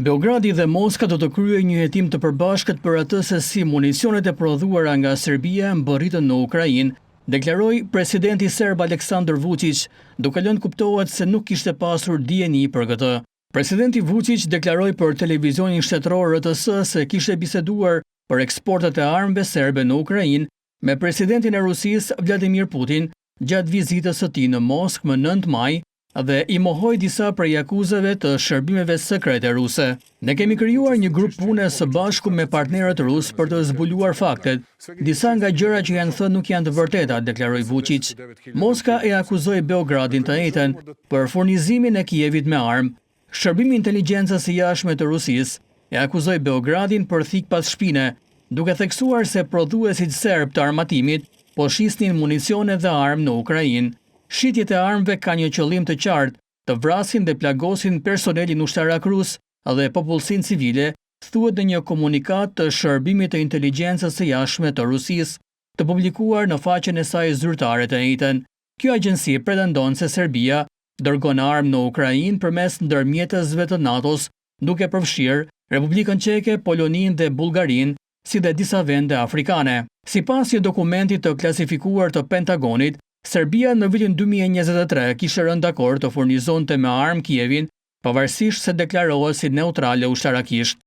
Beogradi dhe Moska do të kryejnë një hetim të përbashkët për atë se si municionet e prodhuara nga Serbia mbërritën në Ukrainë, deklaroi presidenti serb Aleksandar Vučić, duke lënë kuptohet se nuk kishte pasur dijeni për këtë. Presidenti Vučić deklaroi për televizionin shtetëror RTS se kishte biseduar për eksportet e armëve serbe në Ukrainë me presidentin e Rusisë Vladimir Putin gjatë vizitës së tij në Moskë më 9 maj dhe i mohoi disa prej akuzave të shërbimeve sekrete ruse. Ne kemi krijuar një grup pune së bashku me partnerët rus për të zbuluar faktet. Disa nga gjërat që janë thënë nuk janë të vërteta, deklaroi Vučić. Moska e akuzoi Beogradin të njëjtën për furnizimin e Kijevit me armë. Shërbimi i inteligjencës së jashtme të Rusisë e akuzoi Beogradin për thik pas shpine, duke theksuar se prodhuesit serb të armatimit po shisnin municione dhe armë në Ukrainë. Shitjet e armëve ka një qëllim të qartë, të vrasin dhe plagosin personelin ushtarak rus dhe popullsinë civile, thuhet në një komunikat të shërbimit të inteligjencës së jashtme të Rusisë, të publikuar në faqen e saj zyrtare të njëjtën. Kjo agjenci pretendon se Serbia dërgon armë në Ukrainë përmes ndërmjetësve të NATO-s, duke përfshirë Republikën Çeke, Poloninë dhe Bullgarinë, si dhe disa vende afrikane. Sipas një dokumenti të klasifikuar të Pentagonit, Serbia në vitin 2023 kishte rënë dakord të furnizonte me armë Kijevin, pavarësisht se deklarohet si neutrale ushtarakisht.